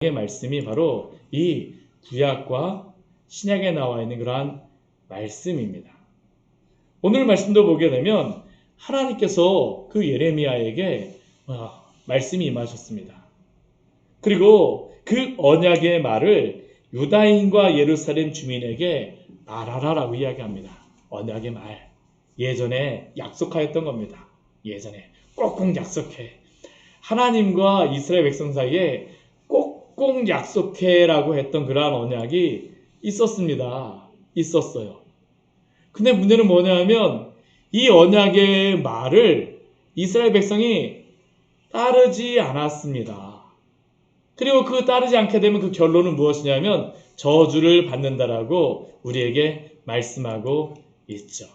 말씀이 바로 이 구약과 신약에 나와 있는 그러한 말씀입니다. 오늘 말씀도 보게 되면 하나님께서 그 예레미야에게 말씀이 임하셨습니다. 그리고 그 언약의 말을 유다인과 예루살렘 주민에게 말하라라고 이야기합니다. 언약의 말. 예전에 약속하였던 겁니다. 예전에 꼭꼭 약속해. 하나님과 이스라엘 백성 사이에 꼭 약속해라고 했던 그러한 언약이 있었습니다. 있었어요. 근데 문제는 뭐냐면 이 언약의 말을 이스라엘 백성이 따르지 않았습니다. 그리고 그 따르지 않게 되면 그 결론은 무엇이냐면 저주를 받는다라고 우리에게 말씀하고 있죠.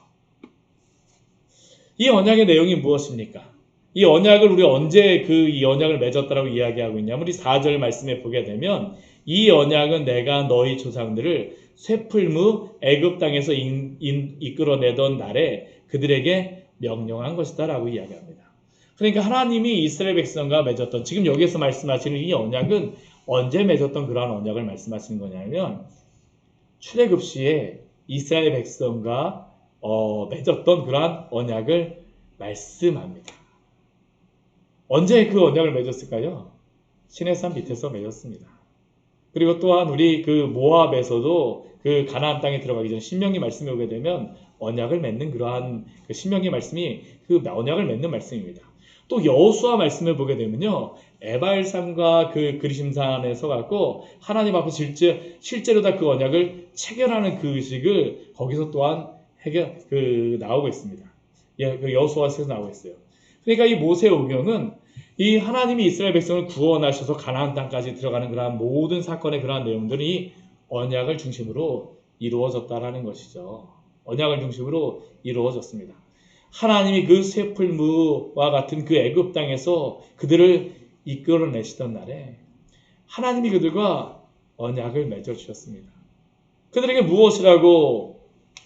이 언약의 내용이 무엇입니까? 이 언약을 우리 언제 이 언약을 맺었다라고 이야기하고 있냐면 우리 4절 말씀에 보게 되면 이 언약은 내가 너희 조상들을 쇠풀무 애굽 땅에서 이끌어내던 날에 그들에게 명령한 것이다 라고 이야기합니다. 그러니까 하나님이 이스라엘 백성과 맺었던 지금 여기에서 말씀하시는 이 언약은 언제 맺었던 그러한 언약을 말씀하시는 거냐면 출애굽 시에 이스라엘 백성과 맺었던 그러한 언약을 말씀합니다. 언제 그 언약을 맺었을까요? 시내산 밑에서 맺었습니다. 그리고 또한 우리 그 모압에서도 그 가나안 땅에 들어가기 전 신명기 말씀에 오게 되면 언약을 맺는 그러한 그 신명기 말씀이 그 언약을 맺는 말씀입니다. 또 여호수아 말씀을 보게 되면요. 에발산과 그 그리심산에 서갖고 하나님 앞에 실제로 다 그 언약을 체결하는 그 의식을 거기서 또한 나오고 있습니다. 예, 그 여호수아서에서 나오고 있어요. 그러니까 이 모세오경은 이 하나님이 이스라엘 백성을 구원하셔서 가나안 땅까지 들어가는 그러한 모든 사건의 그러한 내용들이 언약을 중심으로 이루어졌다라는 것이죠. 언약을 중심으로 이루어졌습니다. 하나님이 그 쇠풀무와 같은 그 애굽 땅에서 그들을 이끌어내시던 날에 하나님이 그들과 언약을 맺어 주셨습니다. 그들에게 무엇이라고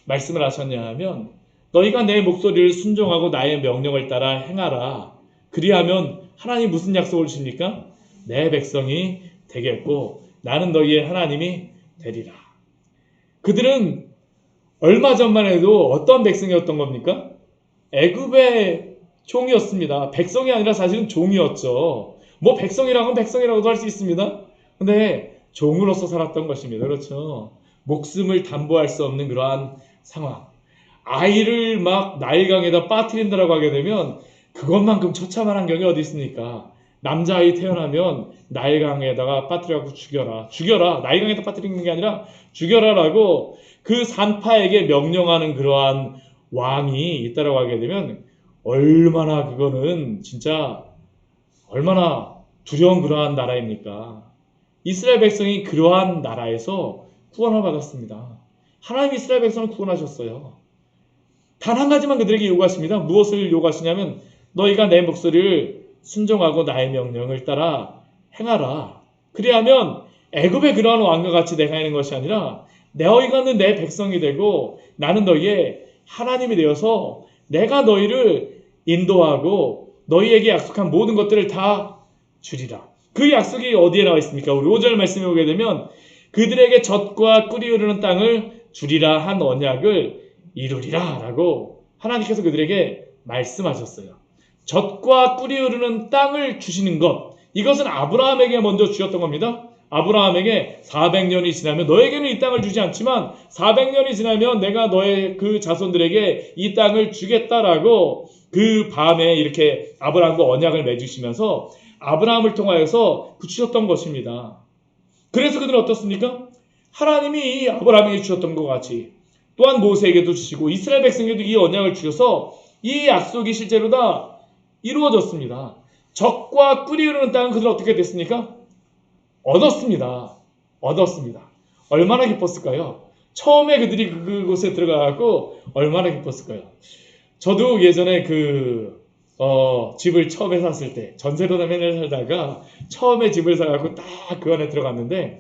말씀을 하셨냐 하면 너희가 내 목소리를 순종하고 나의 명령을 따라 행하라. 그리하면 하나님 무슨 약속을 주십니까? 내 백성이 되겠고 나는 너희의 하나님이 되리라. 그들은 얼마 전만 해도 어떤 백성이었던 겁니까? 애굽의 종이었습니다. 백성이 아니라 사실은 종이었죠. 뭐 백성이라고는 백성이라고도 할 수 있습니다. 근데 종으로서 살았던 것입니다. 그렇죠. 목숨을 담보할 수 없는 그러한 상황. 아이를 막 나일강에다 빠뜨린다라고 하게 되면 그것만큼 처참한 환경이 어디 있습니까? 남자아이 태어나면 나일강에다가 빠뜨려갖고 죽여라. 나일강에다 빠뜨리는 게 아니라 죽여라라고 그 산파에게 명령하는 그러한 왕이 있다라고 하게 되면 얼마나 그거는 진짜 얼마나 두려운 그러한 나라입니까? 이스라엘 백성이 그러한 나라에서 구원을 받았습니다. 하나님 이스라엘 백성을 구원하셨어요. 단 한 가지만 그들에게 요구하십니다. 무엇을 요구하시냐면 너희가 내 목소리를 순종하고 나의 명령을 따라 행하라. 그리하면 애굽의 그러한 왕과 같이 내가 있는 것이 아니라 너희가는 내 백성이 되고 나는 너희의 하나님이 되어서 내가 너희를 인도하고 너희에게 약속한 모든 것들을 다 주리라. 그 약속이 어디에 나와 있습니까? 우리 5절 말씀에 오게 되면 그들에게 젖과 꿀이 흐르는 땅을 주리라 한 언약을 이루리라 라고 하나님께서 그들에게 말씀하셨어요. 젖과 꿀이 흐르는 땅을 주시는 것, 이것은 아브라함에게 먼저 주셨던 겁니다. 아브라함에게 400년이 지나면 너에게는 이 땅을 주지 않지만 400년이 지나면 내가 너의 그 자손들에게 이 땅을 주겠다라고 그 밤에 이렇게 아브라함과 언약을 맺으시면서 아브라함을 통하여서 붙이셨던 것입니다. 그래서 그들은 어떻습니까? 하나님이 이 아브라함에게 주셨던 것 같이 또한 모세에게도 주시고 이스라엘 백성에게도 이 언약을 주셔서 이 약속이 실제로 다 이루어졌습니다. 젖과 꿀이 흐르는 땅은 그들 어떻게 됐습니까? 얻었습니다. 얼마나 기뻤을까요? 처음에 그들이 그곳에 들어가고 얼마나 기뻤을까요? 저도 예전에 집을 처음에 샀을 때 전세로 맨날 살다가 처음에 집을 사갖고 딱 그 안에 들어갔는데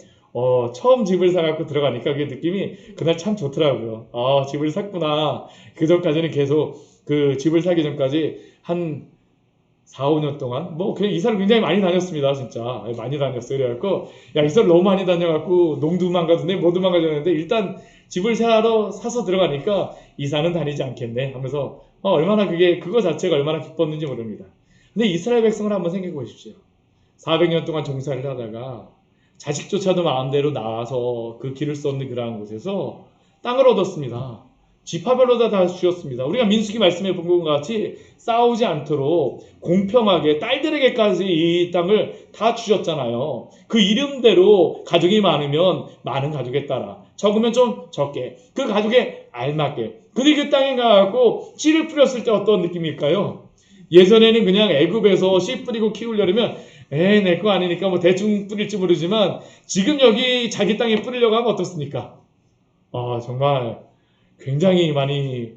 처음 집을 사갖고 들어가니까 그 느낌이 그날 참 좋더라고요. 집을 샀구나. 그 전까지는 계속 그 집을 사기 전까지 한 4, 5년 동안 뭐 그냥 이사를 굉장히 많이 다녔습니다. 진짜 많이 다녔어요. 그래갖고 야 이사를 너무 많이 다녀갖고 농도 망가졌네 뭐도 망가졌는데 일단 집을 사서 들어가니까 이사는 다니지 않겠네 하면서 얼마나 그거 자체가 얼마나 기뻤는지 모릅니다. 근데 이스라엘 백성을 한번 생각해 보십시오. 400년 동안 종살이를 하다가 자식조차도 마음대로 나와서 그 길을 수 없는 그러한 곳에서 땅을 얻었습니다. 지파별로 다 주었습니다. 우리가 민수기 말씀해 본 것과 같이 싸우지 않도록 공평하게 딸들에게까지 이 땅을 다 주셨잖아요. 그 이름대로 가족이 많으면 많은 가족에 따라 적으면 좀 적게 그 가족에 알맞게 그들이 그 땅에 가고 씨를 뿌렸을 때 어떤 느낌일까요? 예전에는 그냥 애굽에서 씨 뿌리고 키우려면 에이 내 거 아니니까 뭐 대충 뿌릴지 모르지만 지금 여기 자기 땅에 뿌리려고 하면 어떻습니까? 정말 굉장히 많이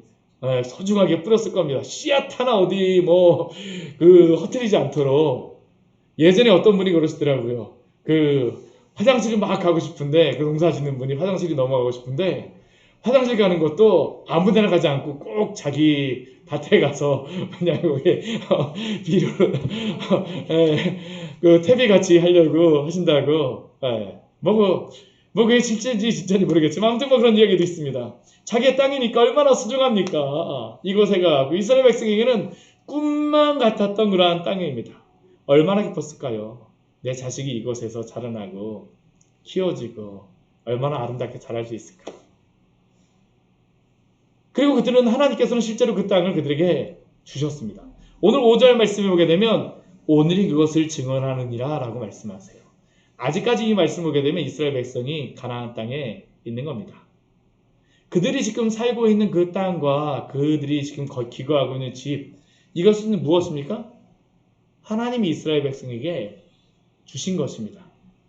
소중하게 뿌렸을 겁니다. 씨앗 하나 어디 허트리지 않도록. 예전에 어떤 분이 그러시더라고요. 그 화장실을 막 가고 싶은데 그 농사 짓는 분이 화장실이 넘어가고 싶은데 화장실 가는 것도 아무 데나 가지 않고 꼭 자기 밭에 가서 그냥 거기 비료를 그 퇴비 같이 하려고 하신다고. 그게 진짜인지 모르겠지만 아무튼 그런 이야기도 있습니다. 자기의 땅이니까 얼마나 소중합니까? 이곳에 가고 이스라엘 백성에게는 꿈만 같았던 그러한 땅입니다. 얼마나 기뻤을까요? 내 자식이 이곳에서 자라나고 키워지고 얼마나 아름답게 자랄 수 있을까? 그리고 그들은 하나님께서는 실제로 그 땅을 그들에게 주셨습니다. 오늘 5절 말씀에 보게 되면 오늘이 그것을 증언하느니라 라고 말씀하세요. 아직까지 이 말씀을 보게 되면 이스라엘 백성이 가나안 땅에 있는 겁니다. 그들이 지금 살고 있는 그 땅과 그들이 지금 기거하고 있는 집, 이것은 무엇입니까? 하나님이 이스라엘 백성에게 주신 것입니다.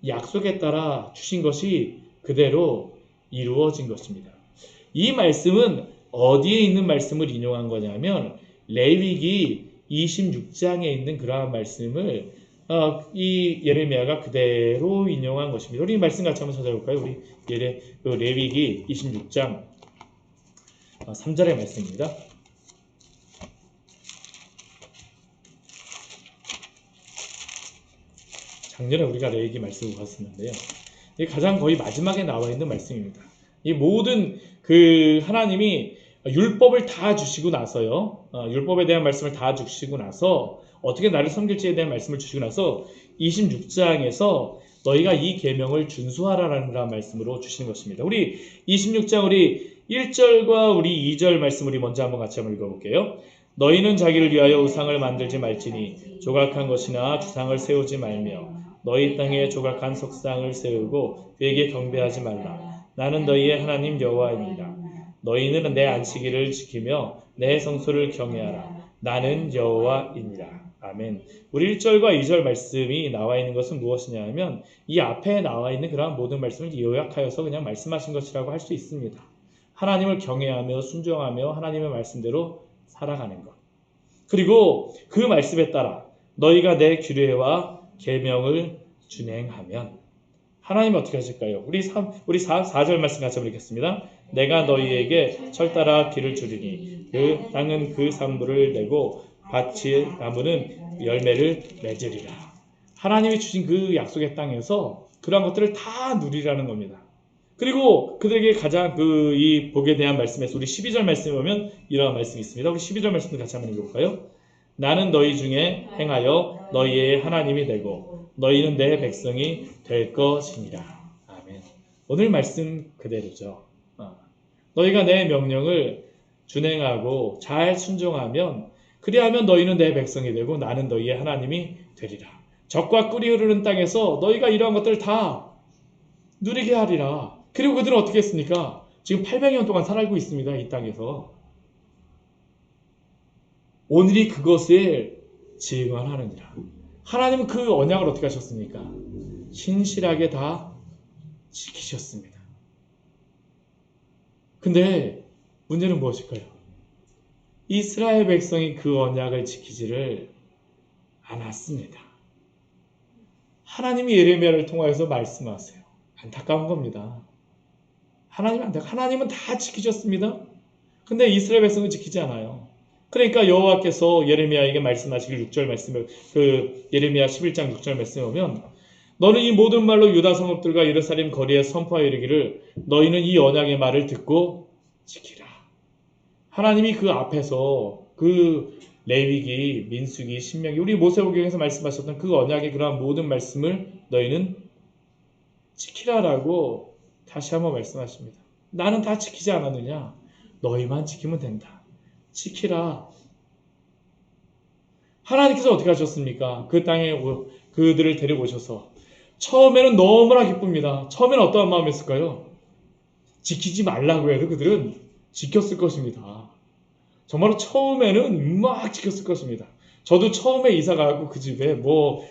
약속에 따라 주신 것이 그대로 이루어진 것입니다. 이 말씀은 어디에 있는 말씀을 인용한 거냐면 레위기 26장에 있는 그러한 말씀을 이 예레미야가 그대로 인용한 것입니다. 우리 말씀 같이 한번 찾아볼까요? 우리 레위기 26장 3절의 말씀입니다. 작년에 우리가 레위기 말씀을 봤었는데요. 이게 가장 거의 마지막에 나와 있는 말씀입니다. 이 모든 하나님이 율법을 다 주시고 나서요. 율법에 대한 말씀을 다 주시고 나서 어떻게 나를 섬길지에 대한 말씀을 주시고 나서 26장에서 너희가 이 계명을 준수하라라는 말씀으로 주시는 것입니다. 우리 26장 우리 1절과 우리 2절 말씀 우리 먼저 같이 한번 읽어볼게요. 너희는 자기를 위하여 우상을 만들지 말지니 조각한 것이나 주상을 세우지 말며 너희 땅에 조각한 석상을 세우고 그에게 경배하지 말라. 나는 너희의 하나님 여호와입니다. 너희는 내 안식일을 지키며 내 성소를 경외하라. 나는 여호와이니라. 아멘. 우리 1절과 2절 말씀이 나와 있는 것은 무엇이냐 하면 이 앞에 나와 있는 그러한 모든 말씀을 요약하여서 그냥 말씀하신 것이라고 할 수 있습니다. 하나님을 경외하며 순종하며 하나님의 말씀대로 살아가는 것. 그리고 그 말씀에 따라 너희가 내 규례와 계명을 준행하면 하나님은 어떻게 하실까요? 우리 4절 말씀 같이 한번 읽겠습니다. 내가 너희에게 철따라 길을 주리니 그 땅은 그 산물을 내고 밭이 나무는 열매를 맺으리라. 하나님이 주신 그 약속의 땅에서 그러한 것들을 다 누리라는 겁니다. 그리고 그들에게 가장 이 복에 대한 말씀에서 우리 12절 말씀에 보면 이러한 말씀이 있습니다. 우리 12절 말씀도 같이 한번 읽어볼까요? 나는 너희 중에 행하여 너희의 하나님이 되고 너희는 내 백성이 될 것이니라. 아멘. 오늘 말씀 그대로죠. 너희가 내 명령을 준행하고 잘 순종하면 그리하면 너희는 내 백성이 되고 나는 너희의 하나님이 되리라. 젖과 꿀이 흐르는 땅에서 너희가 이러한 것들을 다 누리게 하리라. 그리고 그들은 어떻게 했습니까? 지금 800년 동안 살고 있습니다. 이 땅에서. 오늘이 그것을 증언하느니라. 하나님은 그 언약을 어떻게 하셨습니까? 신실하게 다 지키셨습니다. 근데 문제는 무엇일까요? 이스라엘 백성이 그 언약을 지키지를 않았습니다. 하나님이 예레미야를 통하여서 말씀하세요. 안타까운 겁니다. 하나님은 다 지키셨습니다. 근데 이스라엘 백성은 지키지 않아요. 그러니까 여호와께서 예레미야에게 말씀하시길 6절 말씀을 그 예레미야 11장 6절 말씀에 보면 너는 이 모든 말로 유다 성읍들과 예루살렘 거리에 선포하여 이르기를 너희는 이 언약의 말을 듣고 지키라. 하나님이 그 앞에서 그 레위기, 민수기, 신명기 우리 모세오경에서 말씀하셨던 그 언약의 그러한 모든 말씀을 너희는 지키라라고 다시 한번 말씀하십니다. 나는 다 지키지 않았느냐? 너희만 지키면 된다. 지키라. 하나님께서 어떻게 하셨습니까? 그 땅에 그들을 데리고 오셔서 처음에는 너무나 기쁩니다. 처음에는 어떠한 마음이었을까요? 지키지 말라고 해도 그들은 지켰을 것입니다. 정말로 처음에는 막 지켰을 것입니다. 저도 처음에 이사 가고 그 집에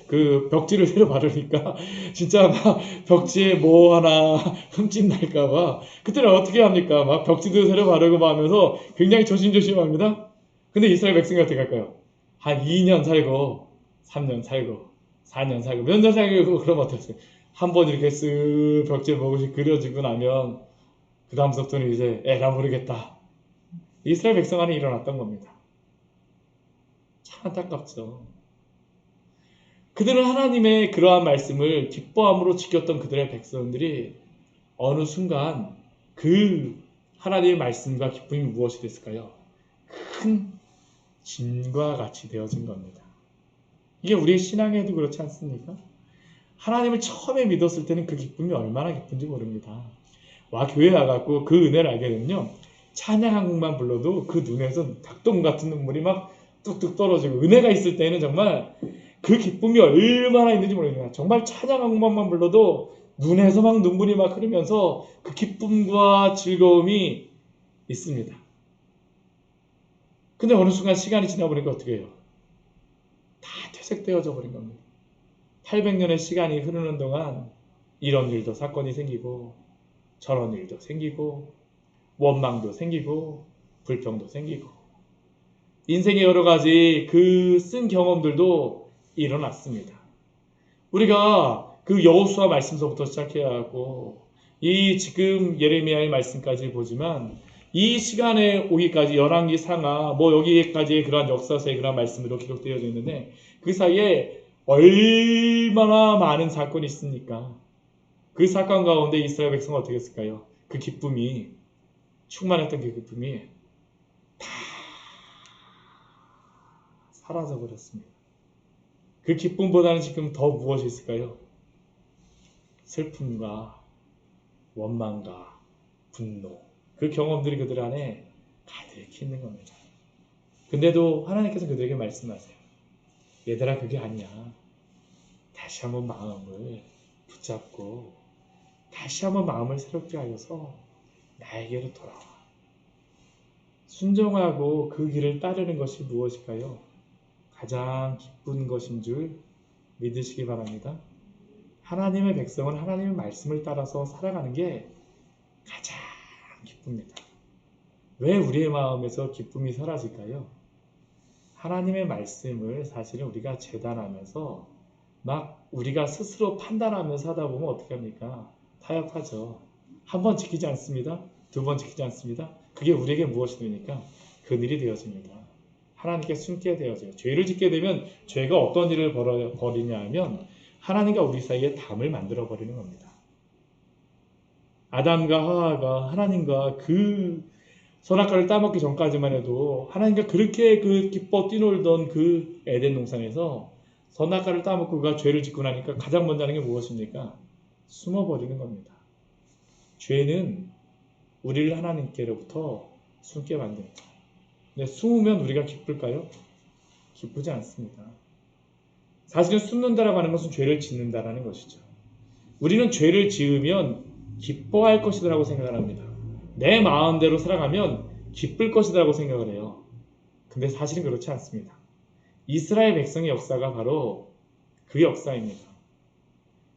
그 벽지를 새로 바르니까 진짜 막 벽지에 뭐 하나 흠집 날까봐 그때는 어떻게 합니까? 막 벽지도 새로 바르고 막 하면서 굉장히 조심조심합니다. 근데 이스라엘 백성이 어떻게 할까요? 한 2년 살고 3년 살고 4년 살고 몇 년 살고 그러면 어땠어요? 한번 이렇게 쓱 벽지에 뭐씩 그려지고 나면 그 다음부터는 이제 에라 모르겠다. 이스라엘 백성 안에 일어났던 겁니다. 참 안타깝죠. 그들은 하나님의 그러한 말씀을 기뻐함으로 지켰던 그들의 백성들이 어느 순간 그 하나님의 말씀과 기쁨이 무엇이 됐을까요? 큰 진과 같이 되어진 겁니다. 이게 우리의 신앙에도 그렇지 않습니까? 하나님을 처음에 믿었을 때는 그 기쁨이 얼마나 기쁜지 모릅니다. 교회 와갖고 그 은혜를 알게 되면요. 찬양 한 곡만 불러도 그 눈에서 닭똥 같은 눈물이 막 뚝뚝 떨어지고 은혜가 있을 때는 정말 그 기쁨이 얼마나 있는지 모릅니다. 정말 찬양 한 곡만 불러도 눈에서 막 눈물이 막 흐르면서 그 기쁨과 즐거움이 있습니다. 근데 어느 순간 시간이 지나보니까 어떻게 해요? 다 퇴색되어져 버린 겁니다. 800년의 시간이 흐르는 동안 이런 일도 사건이 생기고 저런 일도 생기고 원망도 생기고 불평도 생기고 인생의 여러 가지 그 쓴 경험들도 일어났습니다. 우리가 그 여호수아 말씀서부터 시작해야 하고 이 지금 예레미야의 말씀까지 보지만 이 시간에 오기까지 열왕기 상하 여기까지의 그러한 역사서의 그러한 말씀으로 기록되어 있는데 그 사이에 얼마나 많은 사건이 있습니까? 그 사건 가운데 이스라엘 백성은 어떻게 했을까요? 그 기쁨이 충만했던 그 기쁨이 다 사라져 버렸습니다. 그 기쁨보다는 지금 더 무엇이 있을까요? 슬픔과 원망과 분노 그 경험들이 그들 안에 가득히 있는 겁니다. 근데도 하나님께서 그들에게 말씀하세요. 얘들아 그게 아니야. 다시 한번 마음을 붙잡고 다시 한번 마음을 새롭게 하여서 나에게로 돌아와. 순종하고 그 길을 따르는 것이 무엇일까요? 가장 기쁜 것인 줄 믿으시기 바랍니다. 하나님의 백성은 하나님의 말씀을 따라서 살아가는 게 가장 기쁩니다. 왜 우리의 마음에서 기쁨이 사라질까요? 하나님의 말씀을 사실은 우리가 재단하면서 막 우리가 스스로 판단하면서 하다 보면 어떻게 합니까? 타협하죠. 한 번 지키지 않습니다. 두 번 지키지 않습니다. 그게 우리에게 무엇이 되니까 그늘이 되어집니다. 하나님께 숨게 되어져요. 죄를 짓게 되면 죄가 어떤 일을 벌이냐 하면 하나님과 우리 사이에 담을 만들어 버리는 겁니다. 아담과 하와가 하나님과 그 선악과를 따먹기 전까지만 해도 하나님과 그렇게 그 기뻐 뛰놀던 그 에덴 동산에서 선악과를 따먹고 그가 죄를 짓고 나니까 가장 먼저 하는 게 무엇입니까? 숨어버리는 겁니다. 죄는 우리를 하나님께로부터 숨게 만듭니다. 근데 숨으면 우리가 기쁠까요? 기쁘지 않습니다. 사실은 숨는다라고 하는 것은 죄를 짓는다라는 것이죠. 우리는 죄를 지으면 기뻐할 것이라고 생각을 합니다. 내 마음대로 살아가면 기쁠 것이라고 생각을 해요. 근데 사실은 그렇지 않습니다. 이스라엘 백성의 역사가 바로 그 역사입니다.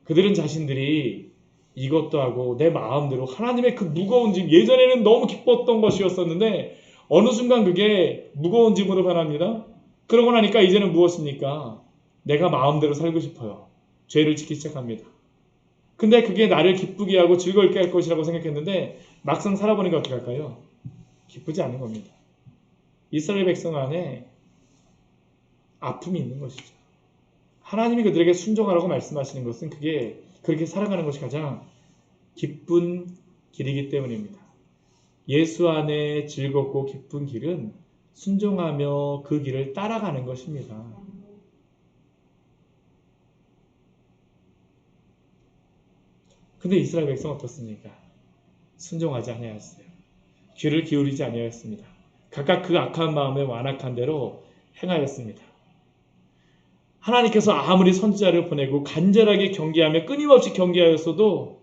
그들은 자신들이 이것도 하고 내 마음대로 하나님의 그 무거운 짐, 예전에는 너무 기뻤던 것이었었는데 어느 순간 그게 무거운 짐으로 변합니다. 그러고 나니까 이제는 무엇입니까? 내가 마음대로 살고 싶어요. 죄를 짓기 시작합니다. 근데 그게 나를 기쁘게 하고 즐겁게 할 것이라고 생각했는데 막상 살아보니까 어떻게 할까요? 기쁘지 않은 겁니다. 이스라엘 백성 안에 아픔이 있는 것이죠. 하나님이 그들에게 순종하라고 말씀하시는 것은 그게 그렇게 살아가는 것이 가장 기쁜 길이기 때문입니다. 예수 안에 즐겁고 기쁜 길은 순종하며 그 길을 따라가는 것입니다. 근데 이스라엘 백성 어떻습니까? 순종하지 아니하였어요. 귀를 기울이지 아니하였습니다. 각각 그 악한 마음에 완악한 대로 행하였습니다. 하나님께서 아무리 선지자를 보내고 간절하게 경계하며 끊임없이 경계하였어도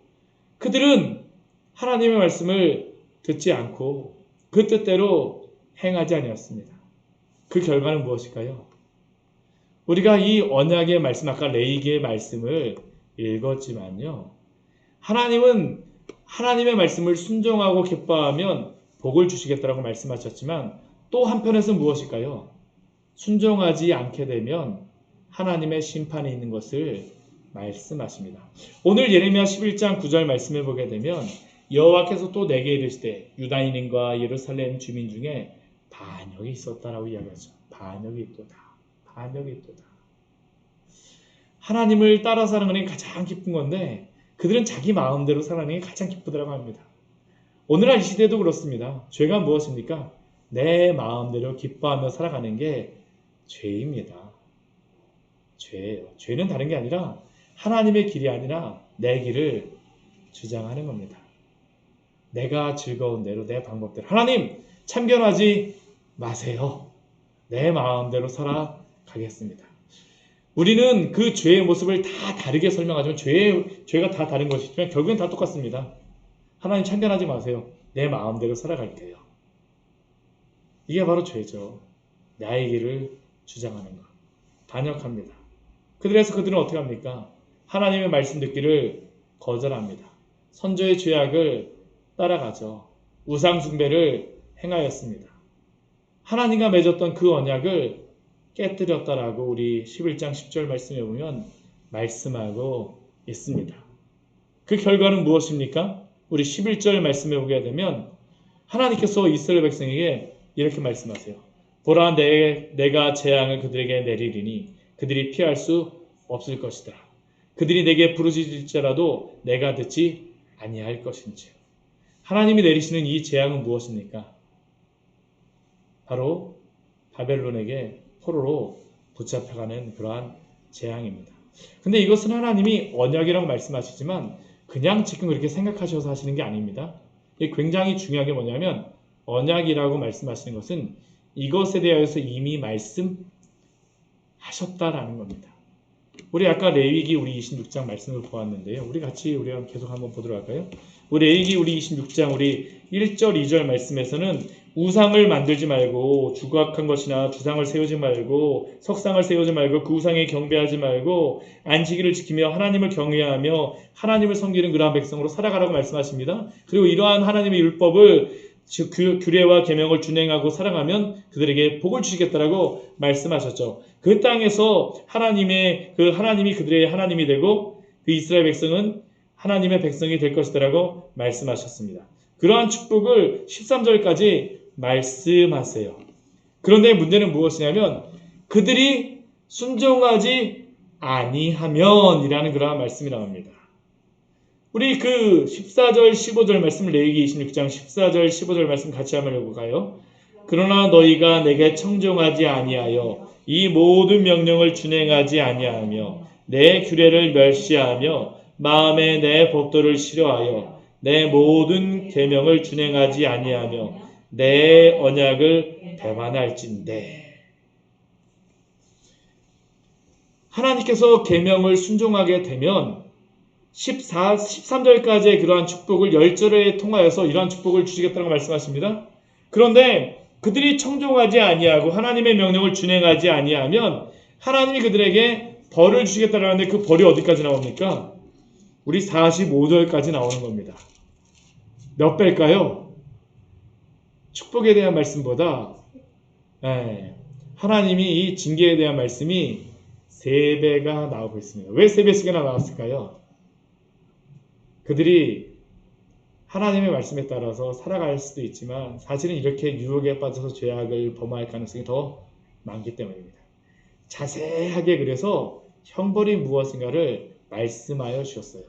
그들은 하나님의 말씀을 듣지 않고 그 뜻대로 행하지 아니었습니다. 그 결과는 무엇일까요? 우리가 이 언약의 말씀, 아까 레위기의 말씀을 읽었지만요. 하나님은 하나님의 말씀을 순종하고 기뻐하면 복을 주시겠다라고 말씀하셨지만 또 한편에서 무엇일까요? 순종하지 않게 되면 하나님의 심판이 있는 것을 말씀하십니다. 오늘 예레미야 11장 9절 말씀을 보게 되면 여호와께서 또 내게 이르시되 유다인인과 예루살렘 주민 중에 반역이 있었다라고 이야기하죠. 반역이 있도다. 반역이 있도다. 하나님을 따라 살아가는 게 가장 기쁜 건데 그들은 자기 마음대로 살아가는 게 가장 기쁘다고 합니다. 오늘날 이 시대도 그렇습니다. 죄가 무엇입니까? 내 마음대로 기뻐하며 살아가는 게 죄입니다. 죄예요. 죄는 다른 게 아니라 하나님의 길이 아니라 내 길을 주장하는 겁니다. 내가 즐거운 대로 내 방법대로. 하나님 참견하지 마세요. 내 마음대로 살아가겠습니다. 우리는 그 죄의 모습을 다 다르게 설명하지만 죄가 다 다른 것이지만 결국엔 다 똑같습니다. 하나님 참견하지 마세요. 내 마음대로 살아갈게요. 이게 바로 죄죠. 나의 길을 주장하는 것. 반역합니다. 그래서 그들은 어떻게 합니까? 하나님의 말씀 듣기를 거절합니다. 선조의 죄악을 따라가죠. 우상 숭배를 행하였습니다. 하나님과 맺었던 그 언약을 깨뜨렸다라고 우리 11장 10절 말씀에 보면 말씀하고 있습니다. 그 결과는 무엇입니까? 우리 11절 말씀에 보게 되면 하나님께서 이스라엘 백성에게 이렇게 말씀하세요. 보라 내가 재앙을 그들에게 내리리니 그들이 피할 수 없을 것이다. 그들이 내게 부르짖을지라도 내가 듣지 아니할 것인지. 하나님이 내리시는 이 재앙은 무엇입니까? 바로 바벨론에게 포로로 붙잡혀가는 그러한 재앙입니다. 근데 이것은 하나님이 언약이라고 말씀하시지만 그냥 지금 그렇게 생각하셔서 하시는 게 아닙니다. 이게 굉장히 중요한 게 뭐냐면 언약이라고 말씀하시는 것은 이것에 대하여서 이미 말씀하셨다라는 겁니다. 우리 아까 레위기 우리 26장 말씀을 보았는데요. 우리 계속 한번 보도록 할까요? 우리 레위기 우리 26장 우리 1절 2절 말씀에서는 우상을 만들지 말고 주각한 것이나 주상을 세우지 말고 석상을 세우지 말고 그 우상에 경배하지 말고 안식일을 지키며 하나님을 경외하며 하나님을 섬기는 그러한 백성으로 살아가라고 말씀하십니다. 그리고 이러한 하나님의 율법을 규례와 계명을 준행하고 살아가면 그들에게 복을 주시겠다라고 말씀하셨죠. 그 땅에서 하나님이 그들의 하나님이 되고 그 이스라엘 백성은 하나님의 백성이 될 것이다라고 말씀하셨습니다. 그러한 축복을 13절까지 말씀하세요. 그런데 문제는 무엇이냐면 그들이 순종하지 아니하면이라는 그러한 말씀이 나옵니다. 우리 그 14절 15절 말씀 레위기 26장 14절 15절 말씀 같이 한번 읽어볼까요? 그러나 너희가 내게 청종하지 아니하여 이 모든 명령을 준행하지 아니하며 내 규례를 멸시하며 마음에 내 법도를 싫어하여 내 모든 계명을 준행하지 아니하며 내 언약을 배반할진대. 하나님께서 계명을 순종하게 되면 13절까지의 그러한 축복을 10절에 통하여서 이러한 축복을 주시겠다고 말씀하십니다. 그런데 그들이 청종하지 아니하고 하나님의 명령을 준행하지 아니하면 하나님이 그들에게 벌을 주시겠다라는데 그 벌이 어디까지 나옵니까? 우리 45절까지 나오는 겁니다. 몇 배일까요? 축복에 대한 말씀보다 하나님이 이 징계에 대한 말씀이 3배가 나오고 있습니다. 왜 3배씩이나 나왔을까요? 그들이 하나님의 말씀에 따라서 살아갈 수도 있지만 사실은 이렇게 유혹에 빠져서 죄악을 범할 가능성이 더 많기 때문입니다. 자세하게 그래서 형벌이 무엇인가를 말씀하여 주셨어요.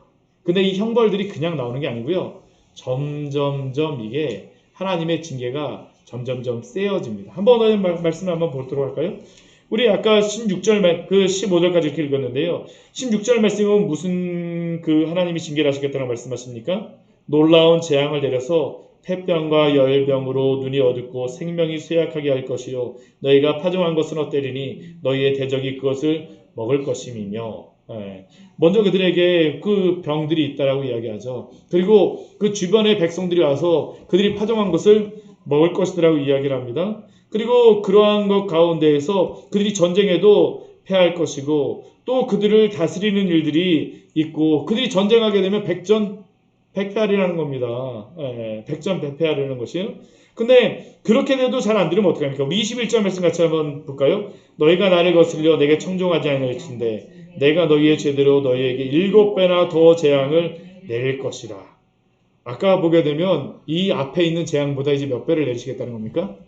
근데 이 형벌들이 그냥 나오는 게 아니고요. 점점점 이게 하나님의 징계가 점점점 세어집니다. 한번 말씀을 한번 보도록 할까요? 우리 아까 16절, 15절까지 이렇게 읽었는데요. 16절 말씀은 무슨 하나님이 징계를 하시겠다는 말씀하십니까? 놀라운 재앙을 내려서 태병과 열병으로 눈이 어둡고 생명이 쇠약하게 할 것이요 너희가 파종한 것은 헛되리니 너희의 대적이 그것을 먹을 것임이며. 먼저 그들에게 그 병들이 있다라고 이야기하죠. 그리고 그 주변의 백성들이 와서 그들이 파종한 것을 먹을 것이라고 이야기를 합니다. 그리고 그러한 것 가운데에서 그들이 전쟁에도 패할 것이고 또 그들을 다스리는 일들이 있고 그들이 전쟁하게 되면 백패하리라는 겁니다. 백전백패하리라는 것이요. 근데 그렇게 돼도 잘 안 들으면 어떡합니까? 우리 21절 말씀 같이 한번 볼까요? 너희가 나를 거슬려 내게 청종하지 아니할진대 내가 너희의 죄대로 너희에게 7배나 더 재앙을 내릴 것이라. 아까 보게 되면 이 앞에 있는 재앙보다 이제 몇 배를 내리시겠다는 겁니까?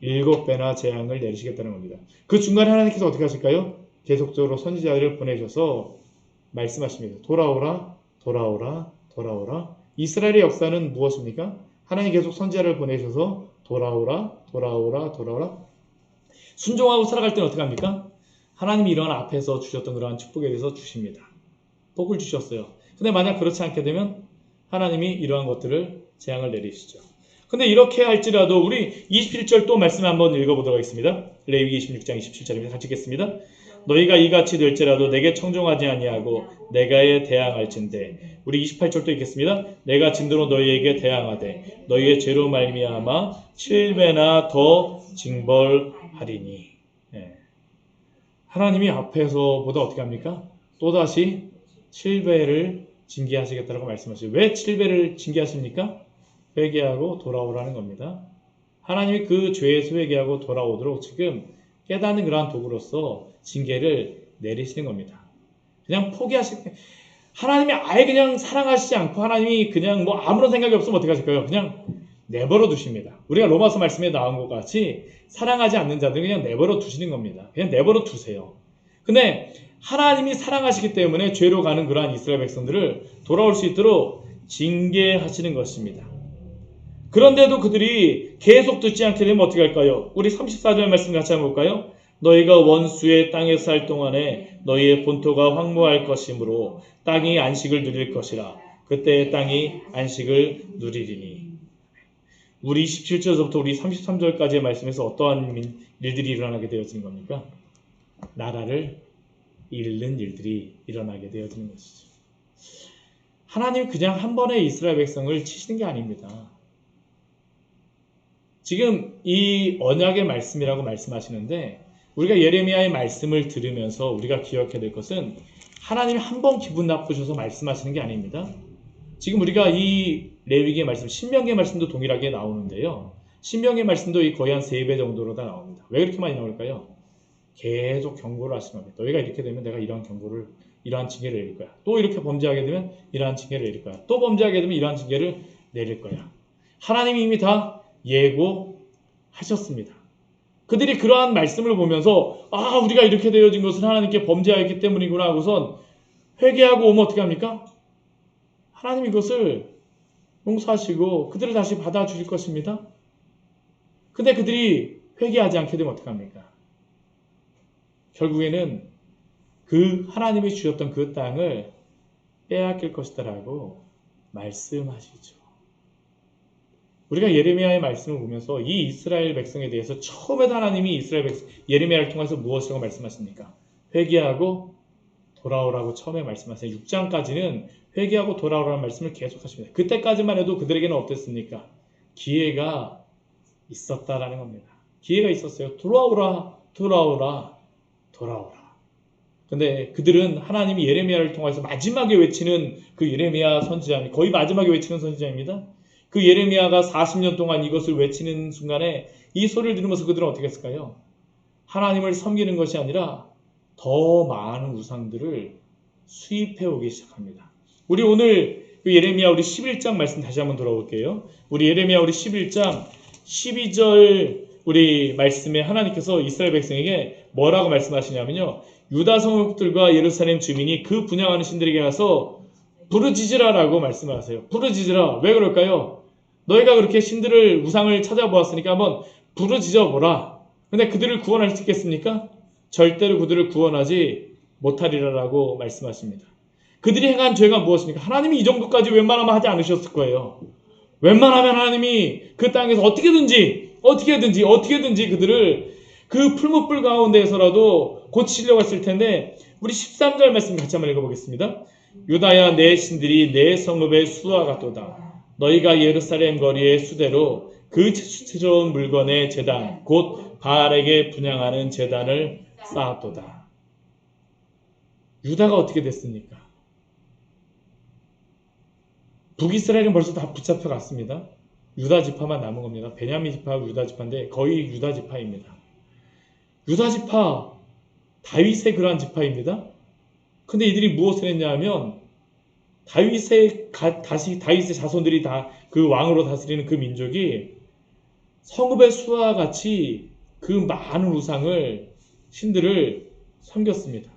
7배나 재앙을 내리시겠다는 겁니다. 그 중간에 하나님께서 어떻게 하실까요? 계속적으로 선지자들을 보내셔서 말씀하십니다. 돌아오라, 돌아오라, 돌아오라. 이스라엘의 역사는 무엇입니까? 하나님 계속 선지자를 보내셔서 돌아오라, 돌아오라, 돌아오라. 순종하고 살아갈 때는 어떻게 합니까? 하나님이 이런 앞에서 주셨던 그러한 축복에 대해서 주십니다. 복을 주셨어요. 근데 만약 그렇지 않게 되면 하나님이 이러한 것들을 재앙을 내리시죠. 근데 이렇게 할지라도 우리 21절 또 말씀 한번 읽어보도록 하겠습니다. 레위기 26장 27절입니다. 같이 읽겠습니다. 너희가 이같이 될지라도 내게 청종하지 아니하고 내가에 대항할진대. 우리 28절도 읽겠습니다. 내가 진도로 너희에게 대항하되 너희의 죄로 말미암아 7배나 더 징벌하리니. 하나님이 앞에서보다 어떻게 합니까? 또다시 7배를 징계하시겠다고 말씀하시죠. 왜 7배를 징계하십니까? 회개하고 돌아오라는 겁니다. 하나님이 그 죄에서 회개하고 돌아오도록 지금 깨닫는 그러한 도구로서 징계를 내리시는 겁니다. 그냥 하나님이 아예 그냥 사랑하시지 않고 하나님이 그냥 뭐 아무런 생각이 없으면 어떻게 하실까요? 그냥 내버려 두십니다. 우리가 로마서 말씀에 나온 것 같이 사랑하지 않는 자들은 그냥 내버려 두시는 겁니다. 그냥 내버려 두세요. 근데 하나님이 사랑하시기 때문에 죄로 가는 그러한 이스라엘 백성들을 돌아올 수 있도록 징계하시는 것입니다. 그런데도 그들이 계속 듣지 않게 되면 어떻게 할까요? 우리 34절 말씀 같이 한번 볼까요? 너희가 원수의 땅에 살 동안에 너희의 본토가 황무할 것이므로 땅이 안식을 누릴 것이라. 그때 땅이 안식을 누리리니. 우리 27절에서부터 우리 33절까지의 말씀에서 어떠한 일들이 일어나게 되어지는 겁니까? 나라를 잃는 일들이 일어나게 되어지는 것이죠. 하나님 그냥 한 번에 이스라엘 백성을 치시는 게 아닙니다. 지금 이 언약의 말씀이라고 말씀하시는데 우리가 예레미야의 말씀을 들으면서 우리가 기억해야 될 것은 하나님이 한 번 기분 나쁘셔서 말씀하시는 게 아닙니다. 지금 우리가 이 레위기의 말씀, 신명기의 말씀도 동일하게 나오는데요. 신명기의 말씀도 거의 한 3배 정도로 다 나옵니다. 왜 그렇게 많이 나올까요? 계속 경고를 하시는 겁니다. 너희가 이렇게 되면 내가 이러한 징계를 내릴 거야. 또 이렇게 범죄하게 되면 이러한 징계를 내릴 거야. 또 범죄하게 되면 이러한 징계를 내릴 거야. 하나님이 이미 다 예고하셨습니다. 그들이 그러한 말씀을 보면서 우리가 이렇게 되어진 것은 하나님께 범죄하였기 때문이구나 하고선 회개하고 오면 어떻게 합니까? 하나님 이것을 용서하시고 그들을 다시 받아주실 것입니다. 근데 그들이 회개하지 않게 되면 어떻게 합니까? 결국에는 그 하나님이 주셨던 그 땅을 빼앗길 것이다라고 말씀하시죠. 우리가 예레미야의 말씀을 보면서 이 이스라엘 백성에 대해서 처음에도 하나님이 이스라엘 백성 예레미야를 통해서 무엇이라고 말씀하십니까? 회개하고 돌아오라고 처음에 말씀하세요. 6장까지는 회개하고 돌아오라는 말씀을 계속하십니다. 그때까지만 해도 그들에게는 어땠습니까? 기회가 있었다라는 겁니다. 기회가 있었어요. 돌아오라, 돌아오라, 돌아오라. 근데 그들은 하나님이 예레미야를 통해서 마지막에 외치는 그 예레미야 선지자, 거의 마지막에 외치는 선지자입니다. 그 예레미야가 40년 동안 이것을 외치는 순간에 이 소리를 들으면서 그들은 어떻게 했을까요? 하나님을 섬기는 것이 아니라 더 많은 우상들을 수입해 오기 시작합니다. 우리 오늘 그 예레미야 우리 11장 말씀 다시 한번 돌아볼게요. 우리 예레미야 우리 11장 12절 우리 말씀에 하나님께서 이스라엘 백성에게 뭐라고 말씀하시냐면요. 유다 성읍들과 예루살렘 주민이 그 분향하는 신들에게 가서 부르짖으라라고 말씀하세요. 부르짖으라. 왜 그럴까요? 너희가 그렇게 신들을 우상을 찾아보았으니까 한번 부르짖어 보라. 근데 그들을 구원할 수 있겠습니까? 절대로 그들을 구원하지 못하리라라고 말씀하십니다. 그들이 행한 죄가 무엇입니까? 하나님이 이 정도까지 웬만하면 하지 않으셨을 거예요. 웬만하면 하나님이 그 땅에서 어떻게든지 그들을 그 풀무불 가운데에서라도 고치려고 했을 텐데 우리 13절 말씀 같이 한번 읽어보겠습니다. 유다야 내 신들이 내 성읍의 수와 같도다. 너희가 예루살렘 거리의 수대로 그 수치스러운 물건의 제단 곧 바알에게 분향하는 제단을 쌓았도다. 유다가 어떻게 됐습니까? 북이스라엘은 벌써 다 붙잡혀 갔습니다. 유다 지파만 남은 겁니다. 베냐민 지파하고 유다 지파인데 거의 유다 지파입니다. 유다 지파, 다윗의 그러한 지파입니다. 근데 이들이 무엇을 했냐 하면 다윗의 자손들이 다 그 왕으로 다스리는 그 민족이 성읍의 수와 같이 그 많은 우상을 신들을 섬겼습니다.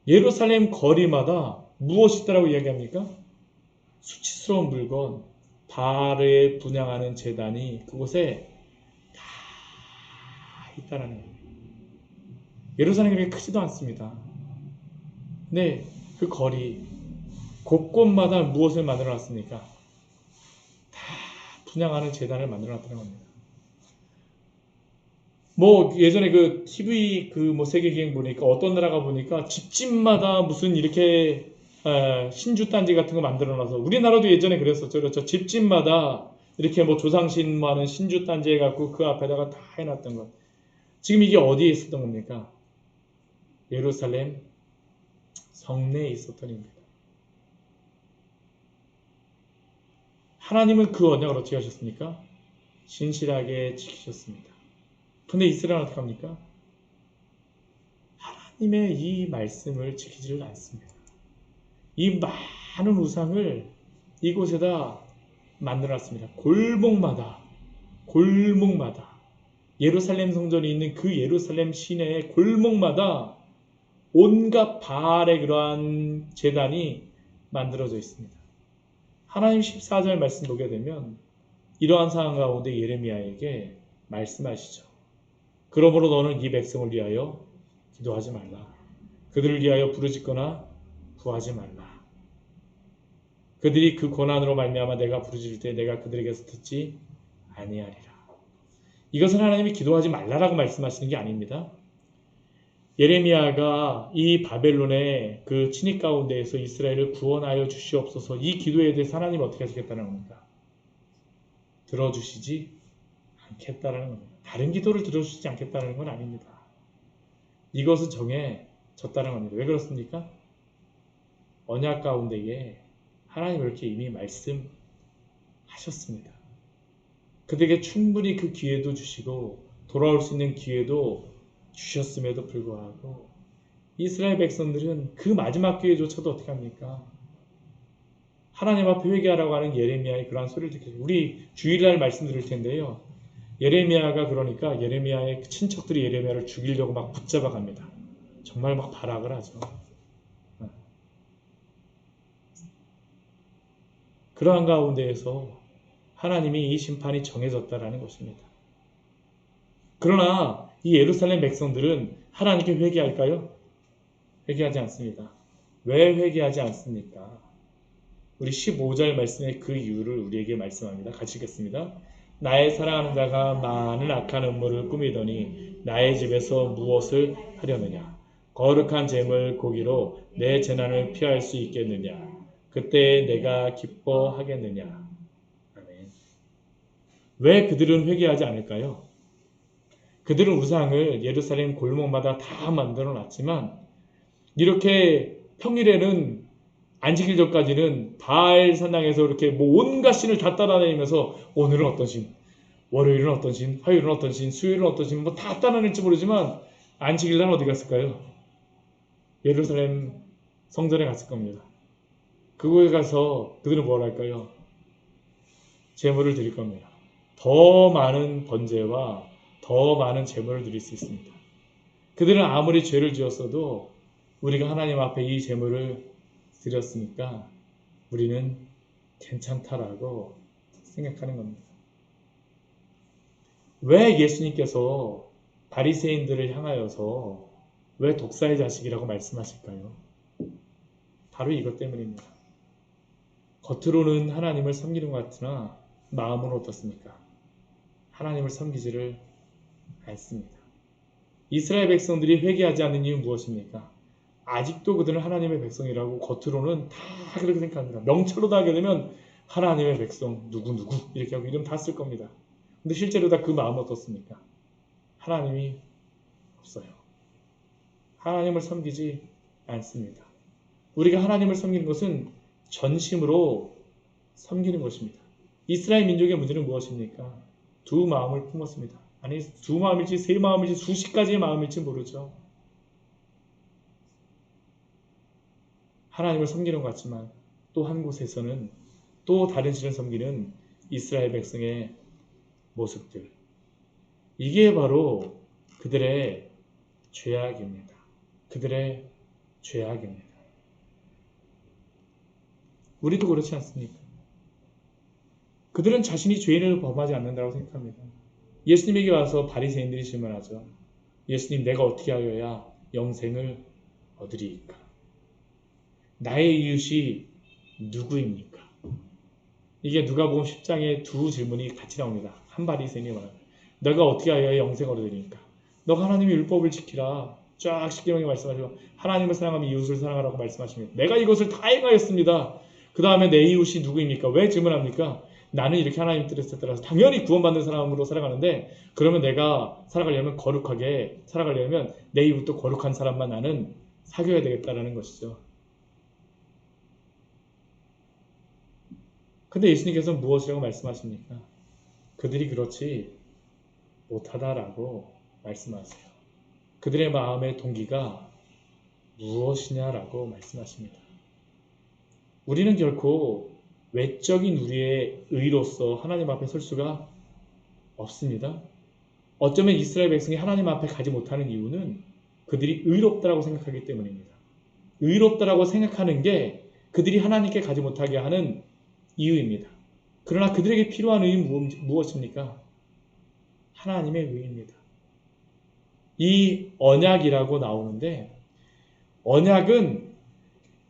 예루살렘 거리마다 무엇이 있다라고 이야기합니까? 수치스러운 물건, 바알에 분향하는 제단이 그곳에 다 있다라는 거예요. 예루살렘이 그렇게 크지도 않습니다. 근데 그 거리 곳곳마다 무엇을 만들어놨습니까? 다 분향하는 제단을 만들어놨다는 겁니다. 뭐 예전에 그 TV 그 세계기행 보니까 어떤 나라가 보니까 집집마다 무슨 이렇게 신주 단지 같은 거 만들어놔서 우리나라도 예전에 그랬었죠. 그렇죠. 집집마다 이렇게 조상신 하는 신주 단지 해갖고 그 앞에다가 다 해놨던 것. 지금 이게 어디에 있었던 겁니까? 예루살렘 성내에 있었던 겁니다. 하나님은 그 언약을 어떻게 하셨습니까? 신실하게 지키셨습니다. 근데 이스라엘은 어떻게 합니까? 하나님의 이 말씀을 지키지를 않습니다. 이 많은 우상을 이곳에다 만들어놨습니다. 골목마다 예루살렘 성전이 있는 그 예루살렘 시내의 골목마다 온갖 바알의 그러한 제단이 만들어져 있습니다. 하나님 14절 말씀 보게 되면 이러한 상황 가운데 예레미야에게 말씀하시죠. 그러므로 너는 이 백성을 위하여 기도하지 말라. 그들을 위하여 부르짖거나 구하지 말라. 그들이 그 고난으로 말미암아 내가 부르짖을 때 내가 그들에게서 듣지 아니하리라. 이것은 하나님이 기도하지 말라라고 말씀하시는 게 아닙니다. 예레미야가 이 바벨론의 그 침입 가운데에서 이스라엘을 구원하여 주시옵소서 이 기도에 대해서 하나님 어떻게 하시겠다는 겁니까? 들어주시지 않겠다라는 겁니다. 다른 기도를 들어주시지 않겠다는 건 아닙니다. 이것은 정해졌다는 겁니다. 왜 그렇습니까? 언약 가운데에 하나님 이렇게 이미 말씀하셨습니다. 그들에게 충분히 그 기회도 주시고 돌아올 수 있는 기회도 주셨음에도 불구하고 이스라엘 백성들은 그 마지막 기회조차도 어떻게 합니까? 하나님 앞에 회개하라고 하는 예레미야의 그러한 소리를 듣게 우리 주일날 말씀드릴 텐데요. 예레미야가 그러니까 예레미야의 친척들이 예레미야를 죽이려고 막 붙잡아 갑니다. 정말 막 발악을 하죠. 그러한 가운데에서 하나님이 이 심판이 정해졌다라는 것입니다. 그러나 이 예루살렘 백성들은 하나님께 회개할까요? 회개하지 않습니다. 왜 회개하지 않습니까? 우리 15절 말씀의 그 이유를 우리에게 말씀합니다. 같이 읽겠습니다. 나의 사랑하는 자가 많은 악한 음모를 꾸미더니 나의 집에서 무엇을 하려느냐? 거룩한 재물 고기로 내 재난을 피할 수 있겠느냐? 그때 내가 기뻐하겠느냐? 아멘. 왜 그들은 회개하지 않을까요? 그들은 우상을 예루살렘 골목마다 다 만들어 놨지만 이렇게 평일에는 안 지킬 전까지는 바알 산당에서 이렇게 온갖 신을 다 따라다니면서 오늘은 어떤 신, 월요일은 어떤 신, 화요일은 어떤 신, 수요일은 어떤 신 다 따라다닐지 모르지만 안 지킬 날은 어디 갔을까요? 예루살렘 성전에 갔을 겁니다. 그곳에 가서 그들은 뭘 할까요? 제물을 드릴 겁니다. 더 많은 번제와 더 많은 제물을 드릴 수 있습니다. 그들은 아무리 죄를 지었어도 우리가 하나님 앞에 이 제물을 드렸으니까 우리는 괜찮다라고 생각하는 겁니다. 왜 예수님께서 바리새인들을 향하여서 왜 독사의 자식이라고 말씀하실까요? 바로 이것 때문입니다. 겉으로는 하나님을 섬기는 것 같으나 마음은 어떻습니까? 하나님을 섬기지를 않습니다. 이스라엘 백성들이 회개하지 않는 이유는 무엇입니까? 아직도 그들은 하나님의 백성이라고 겉으로는 다 그렇게 생각합니다. 명찰로 다 하게 되면 하나님의 백성 누구누구 이렇게 하고 이름 다 쓸 겁니다. 근데 실제로 다 그 마음은 어떻습니까? 하나님이 없어요. 하나님을 섬기지 않습니다. 우리가 하나님을 섬기는 것은 전심으로 섬기는 것입니다. 이스라엘 민족의 문제는 무엇입니까? 두 마음을 품었습니다. 아니 두 마음일지 세 마음일지 수십 가지의 마음일지 모르죠. 하나님을 섬기는 것 같지만 또 한 곳에서는 또 다른 신을 섬기는 이스라엘 백성의 모습들. 이게 바로 그들의 죄악입니다. 그들의 죄악입니다. 우리도 그렇지 않습니까? 그들은 자신이 죄인을 범하지 않는다고 생각합니다. 예수님에게 와서 바리새인들이 질문하죠. 예수님, 내가 어떻게 하여야 영생을 얻으리이까? 나의 이웃이 누구입니까? 이게 누가복음 10장에 두 질문이 같이 나옵니다. 한 바리새인이 말합니다. 내가 어떻게 하여야 영생을 얻으리이까? 너가 하나님의 율법을 지키라. 쫙 십계명에 말씀하시고 하나님을 사랑하며 이웃을 사랑하라고 말씀하십니다. 내가 이것을 다 행하였습니다. 그 다음에 내 이웃이 누구입니까? 왜 질문합니까? 나는 이렇게 하나님 뜻에 따라서 당연히 구원받는 사람으로 살아가는데 그러면 내가 살아가려면 거룩하게 살아가려면 내 이웃도 거룩한 사람만 나는 사귀어야 되겠다라는 것이죠. 근데 예수님께서는 무엇이라고 말씀하십니까? 그들이 그렇지 못하다라고 말씀하세요. 그들의 마음의 동기가 무엇이냐라고 말씀하십니다. 우리는 결코 외적인 우리의 의로서 하나님 앞에 설 수가 없습니다. 어쩌면 이스라엘 백성이 하나님 앞에 가지 못하는 이유는 그들이 의롭다라고 생각하기 때문입니다. 의롭다라고 생각하는 게 그들이 하나님께 가지 못하게 하는 이유입니다. 그러나 그들에게 필요한 의는 무엇입니까? 하나님의 의입니다. 이 언약이라고 나오는데 언약은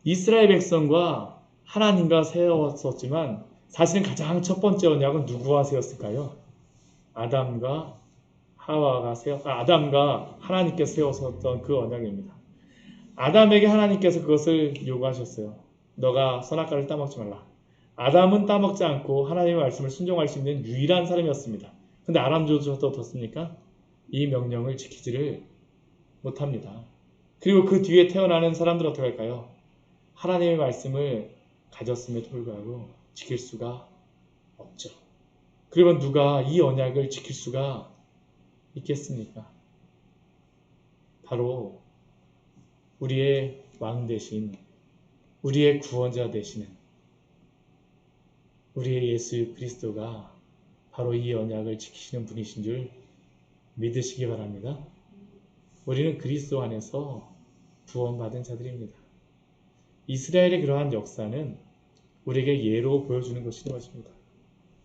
이스라엘 백성과 하나님과 세웠었지만 사실은 가장 첫 번째 언약은 누구와 세웠을까요? 아담과 하나님께서 세웠었던 그 언약입니다. 아담에게 하나님께서 그것을 요구하셨어요. 너가 선악과를 따먹지 말라. 아담은 따먹지 않고 하나님의 말씀을 순종할 수 있는 유일한 사람이었습니다. 근데 아람조차도 어떻습니까? 이 명령을 지키지를 못합니다. 그리고 그 뒤에 태어나는 사람들 어떻게 할까요? 하나님의 말씀을 가졌음에도 불구하고 지킬 수가 없죠. 그러면 누가 이 언약을 지킬 수가 있겠습니까? 바로 우리의 왕 대신 우리의 구원자 되시는 우리의 예수 그리스도가 바로 이 언약을 지키시는 분이신 줄 믿으시기 바랍니다. 우리는 그리스도 안에서 구원받은 자들입니다. 이스라엘의 그러한 역사는 우리에게 예로 보여주는 것입니다.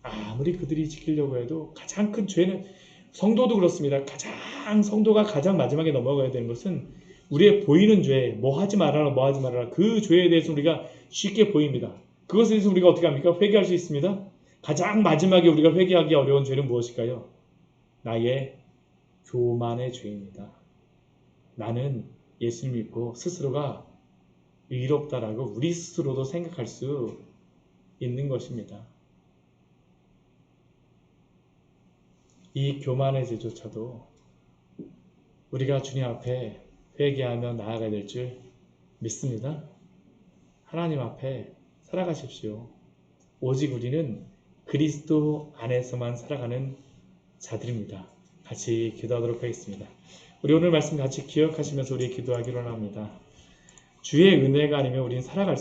아무리 그들이 지키려고 해도 가장 큰 죄는 성도도 그렇습니다. 성도가 가장 마지막에 넘어가야 되는 것은 우리의 보이는 죄, 뭐 하지 말아라 그 죄에 대해서 우리가 쉽게 보입니다. 그것에 대해서 우리가 어떻게 합니까? 회개할 수 있습니다. 가장 마지막에 우리가 회개하기 어려운 죄는 무엇일까요? 나의 교만의 죄입니다. 나는 예수를 믿고 스스로가 의롭다라고 우리 스스로도 생각할 수 있는 것입니다. 이 교만의 죄조차도 우리가 주님 앞에 회개하며 나아가야 될 줄 믿습니다. 하나님 앞에 살아가십시오. 오직 우리는 그리스도 안에서만 살아가는 자들입니다. 같이 기도하도록 하겠습니다. 우리 오늘 말씀 같이 기억하시면서 우리 기도하기로 합니다. 주의 은혜가 아니면 우리는 살아갈 수